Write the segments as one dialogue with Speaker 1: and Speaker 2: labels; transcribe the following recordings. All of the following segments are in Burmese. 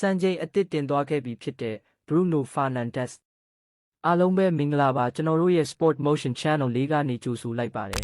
Speaker 1: စံချိန်အသစ်တင်သွားခဲ့ပြီဖြစ်တဲ့ Bruno Fernandes အားလုံးပဲမင်္ဂလာပါကျွန်တော်တို့ရဲ့ Sport Motion Channel လေးကနေကြိုဆိုလိုက်ပါတယ်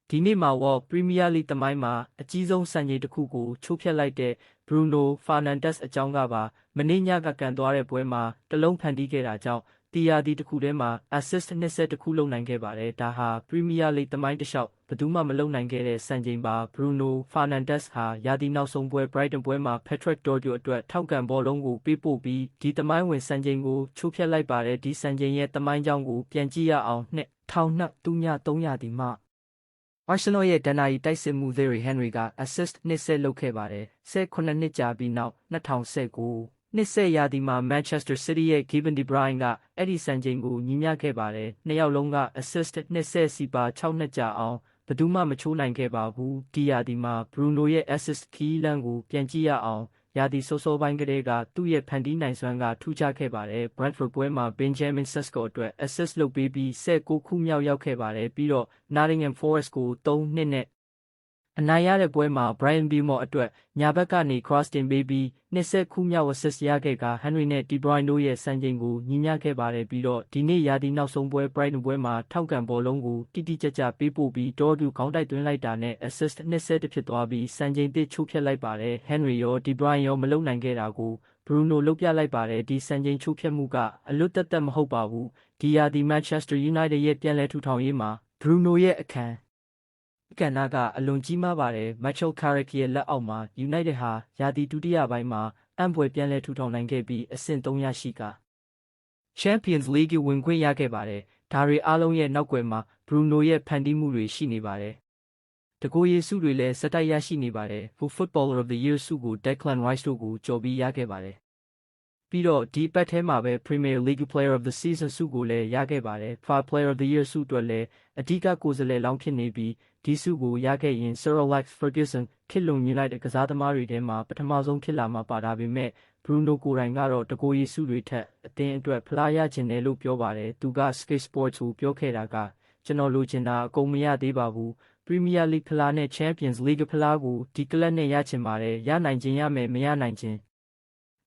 Speaker 1: ဒီနေ့မှာ World Premier League သမိုင်းမှာအကြီးဆုံးစံချိန်တစ်ခုကိုချိုးဖျက်လိုက်တဲ့ Bruno Fernandes အကြောင်းကပါမနေ့ညကကန်သွားတဲ့ပွဲမှာတလုံးဖန်တီးခဲ့တာကြောင့်တီယာဒီတစ်ခုထဲမှာ assist 20တစ်ခုလုပ်နိုင်ခဲ့ပါတယ်ဒါဟာ Premier League သမိုင်းတစ်လျှောက်ဘယ်သူမှမလုပ်နိုင်ခဲ့တဲ့စံချိန်ပါ Bruno Fernandes ဟာရာသီနောက်ဆုံးပွဲ Brighton ပွဲမှာ Patrick Dorgu အတွက်ထောက်ကန်ဘောလုံးကိုပေးပို့ပြီးဒီသမိုင်းဝင်စံချိန်ကိုချိုးဖျက်လိုက်ပါတယ်ဒီစံချိန်ရဲ့သမိုင်းကြောင်းကိုပြန်ကြည့်ရအောင်2003ဒီမှာArsenal ရဲ့ဒဏ္ဍာရီတိုက်စစ်မှု Thierry Henry က assist 20လုပ်ခဲ့ပါတယ်18နှစ်ကြာပြီးနောက်2019နှစ်ရာသီမှာ Manchester City ရဲ့ Kevin De Bruyne ကအဲ့ဒီစံချိန်ကိုညီမျှခဲ့ပါတယ်နှစ်ယောက်လုံးက assist 20စီပါ6နှစ်ကြာအောင်ဘယ်သူမှမချိုးနိုင်ခဲ့ပါဘူးဒီရာသီမှာ Bruno ရဲ့ assist ခီးလန်းကိုပြန်ကြည့်ရအောင်ရာသီစောပိုင်းကတည်းကသူ့ရဲ့ဖန်တီးနိုင်စွမ်းကထူးခြားခဲ့ပါတယ် Brentford ပွဲမှာ Benjamin Sesko အတွက် assist လုပ်ပေးပြီး19ခုမြောက်ရောက်ခဲ့ပါတယ်ပြီးတော့ Nottingham Forest ကို3-2နဲ့အနိုင်ရတဲ့ပွဲမှာ Bryan Mbeumo အတွက်ညာဘက်ကနေ cross တင်ပေးပြီး20ခုမြောက် assist ရခဲ့က Henry နဲ့ De Bruyne တို့ရဲ့စံချိန်ကိုညီမျှခဲ့ပါတယ်ပြီးတော့ဒီနေ့ရာသီနောက်ဆုံးပွဲ Brighton ပွဲမှာထောက်ကန်ဘောလုံးကိုတိတိကျကျပေးပို့ပြီး Dorgu ခေါင်းတိုက်သွင်းလိုက်တာနဲ့ assist 20ဖြစ်သွားပြီးစံချိန်သစ်ချိုးဖျက်လိုက်ပါတယ် Henry ရော De Bruyne ရောမလုပ်နိုင်ခဲ့တာကို Bruno လုပ်ပြလိုက်ပါတယ်ဒီစံချိန်ချိုးဖျက်မှုကအလွတ်သက်မဟုတ်ပါဘူးဒီရာသီ Manchester United ရဲ့ပြန်လည်ထူထောင်ရေးမှာ Bruno ရဲ့အခန်းကဏ္ဍကအလွန်ကြီးမားပါတယ် Michael Carrick ရဲ့လက်အောက်မှာ United ဟာရာသီဒုတိယပိုင်းမှာအံ့ဖွယ်ပြန်လည်ထူထောင်နိုင်ခဲ့ပြီးအဆင့်3ရရှိက Champions League ဝင်ခွင့်ရခဲ့ပါတယ်ဒါတွေအားလုံးရဲ့နောက်ွယ်မှာ Bruno ရဲ့ဖန်တီးမှုတွေရှိနေပါတယ်တကိုယ်ရည်စုတွေလည်းစတိုက်ရရှိနေပါတယ် Footballer of the Year ဆုကို Declan Rice တို့ကိုကျော်ပြီးရခဲ့ပါတယ်ပြီးတော့ဒီပတ်ထဲမှာပဲ Premier League Player of the Season ဆုကိုလည်းရခဲ့ပါတယ် Five Player of the Year ဆုအတွက်လည်းအဓိကကိုယ်စားလှယ်လောင်းဖြစ်နေပြီးဒီဆုကိုရခဲ့ရင် Sir Alex Ferguson ခေတ်လွန်Unitedကစားသမားတွေထဲမှာပထမဆုံးဖြစ်လာမှာပါဒါပေမဲ့ Bruno ကိုယ်တိုင်ကတော့တကိုယ်ရည်ဆုတွေထက်အသင်းအတွက်ဖလားရချင်တယ်လို့ပြောပါတယ်သူက Sky Sports ကိုပြောခဲ့တာကကျွန်တော်လိုချင်တာအကုန်မရသေးပါဘူး Premier League ဖလားနဲ့ Champions League ဖလားကိုဒီကလပ်နဲ့ရချင်ပါတယ်ရနိုင်ခြင်းရမယ်မရနိုင်ခြင်း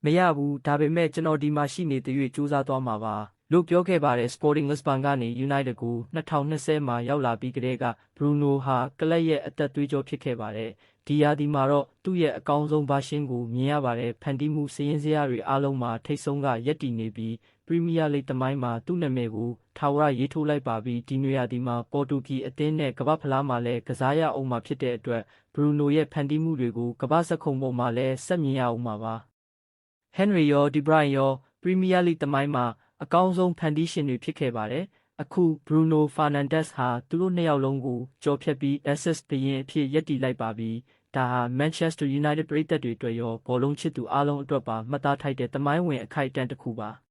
Speaker 1: မရဘူးဒါပေမဲ့ကျွန်တော်ဒီမှာရှိနေတဲ့၍စူးစမ်းသွားမှာပါလို့ပြောခဲ့ပါတယ် Sporting Lisbon ကနေ United ကို2020မှာရောက်လာပြီးကတည်းက Bruno ဟာကလပ်ရဲ့အသက်သွေးကြောဖြစ်ခဲ့ပါတယ်ဒီရာသီမှာတော့သူ့ရဲ့အကောင်းဆုံး version ကိုမြင်ရပါတယ်ဖန်တီးမှုစည်ရင်းစရာတွေအားလုံးမှာထိတ်ဆုံးကရက်တည်နေပြီး Premier League သမိုင်းမှာသူ့နာမည်ကိုထာဝရရေးထိုးလိုက်ပါပြီးဒီနွေရာသီမှာပေါ်တူဂီအသင်းနဲ့ကမ္ဘာဖလားမှာလည်းကစားရအောင်မှာဖြစ်တဲ့အတွက် Bruno ရဲ့ဖန်တီးမှုတွေကိုကမ္ဘာစက္ခုံပေါ်မှာလည်းဆက်မြင်ရအောင်မှာပါHenry ရော De Bruyne ရော Premier League သမိုင်းမှာအကောင်းဆုံးဖန်တီးရှင်တွေဖြစ်ခဲ့ပါတယ်။အခု Bruno Fernandes ဟာသူတို့နှစ်ယောက်လုံးကိုကျော်ဖြတ်ပြီး assist ဘုရင်အဖြစ်ရပ်တည်လိုက်ပါပြီ။ဒါဟာ Manchester United ပရိသတ်တွေအတွက်ရောဘောလုံးချစ်သူအားလုံးအတွက်ပါမှတ်သားထိုက်တဲ့သမိုင်းဝင်အခိုက်အတန့်တစ်ခုပါ။